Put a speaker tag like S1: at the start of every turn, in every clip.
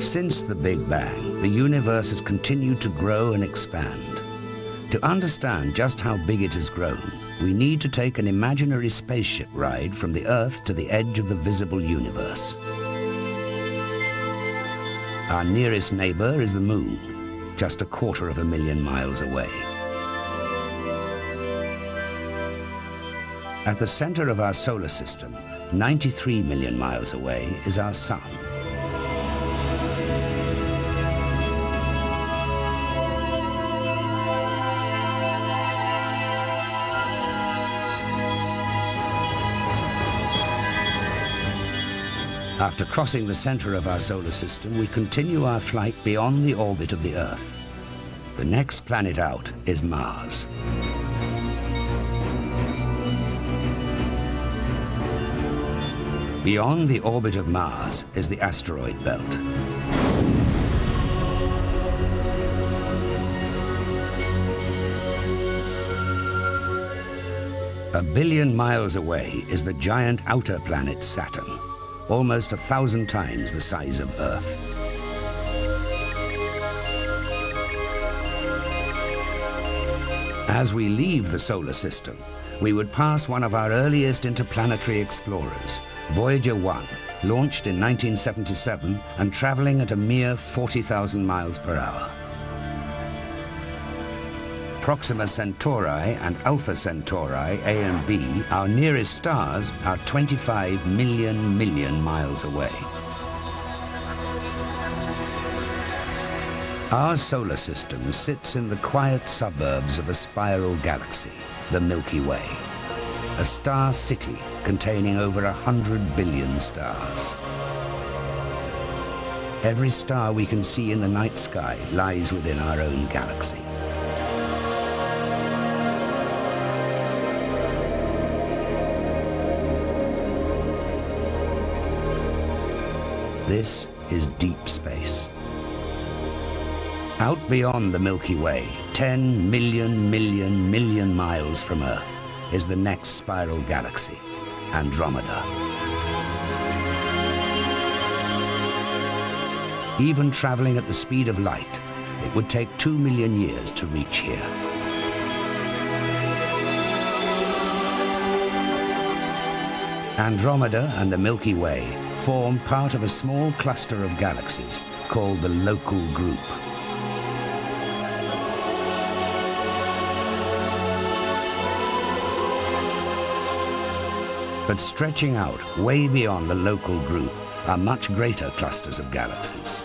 S1: Since the Big Bang, the universe has continued to grow and expand. To understand just how big it has grown, we need to take an imaginary spaceship ride from the Earth to the edge of the visible universe. Our nearest neighbor is the Moon, just 250,000 miles away. At the center of our solar system, 93 million miles away, is our Sun. After crossing the center of our solar system, we continue our flight beyond the orbit of the Earth. The next planet out is Mars. Beyond the orbit of Mars is the asteroid belt. A billion miles away is the giant outer planet Saturn, almost 1,000 times the size of Earth. As we leave the solar system, we would pass one of our earliest interplanetary explorers, Voyager 1, launched in 1977 and traveling at a mere 40,000 miles per hour. Proxima Centauri and Alpha Centauri, A and B, our nearest stars, are 25 million miles away. Our solar system sits in the quiet suburbs of a spiral galaxy, the Milky Way, a star city containing over 100 billion stars. Every star we can see in the night sky lies within our own galaxy. This is deep space. Out beyond the Milky Way, 10 million miles from Earth, is the next spiral galaxy, Andromeda. Even traveling at the speed of light, it would take 2 million years to reach here. Andromeda and the Milky Way form part of a small cluster of galaxies called the Local Group. But stretching out way beyond the Local Group are much greater clusters of galaxies.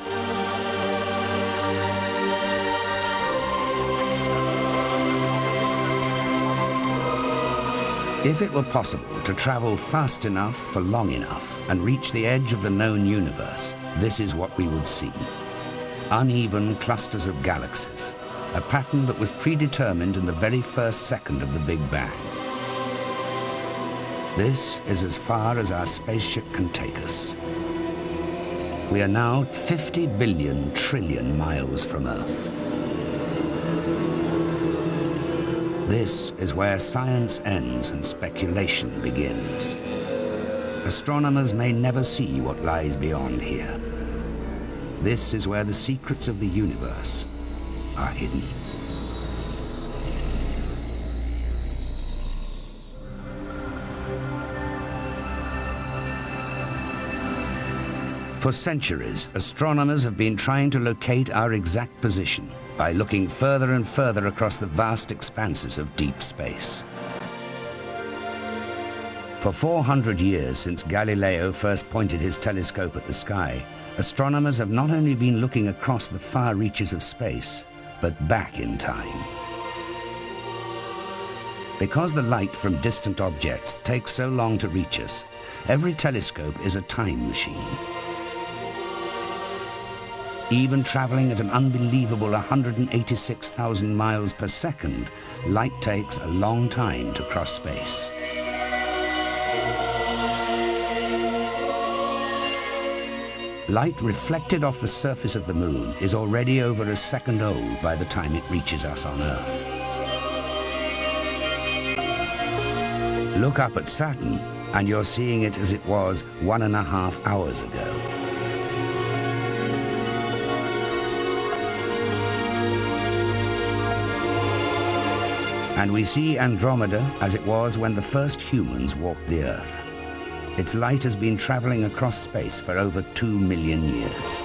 S1: If it were possible to travel fast enough for long enough and reach the edge of the known universe, this is what we would see. Uneven clusters of galaxies, a pattern that was predetermined in the very first second of the Big Bang. This is as far as our spaceship can take us. We are now 50 billion trillion miles from Earth. This is where science ends and speculation begins. Astronomers may never see what lies beyond here. This is where the secrets of the universe are hidden. For centuries, astronomers have been trying to locate our exact position by looking further and further across the vast expanses of deep space. For 400 years since Galileo first pointed his telescope at the sky, astronomers have not only been looking across the far reaches of space, but back in time. Because the light from distant objects takes so long to reach us, every telescope is a time machine. Even traveling at an unbelievable 186,000 miles per second, light takes a long time to cross space. Light reflected off the surface of the Moon is already over a second old by the time it reaches us on Earth. Look up at Saturn, and you're seeing it as it was 1.5 hours ago. And we see Andromeda as it was when the first humans walked the Earth. Its light has been traveling across space for over 2 million years.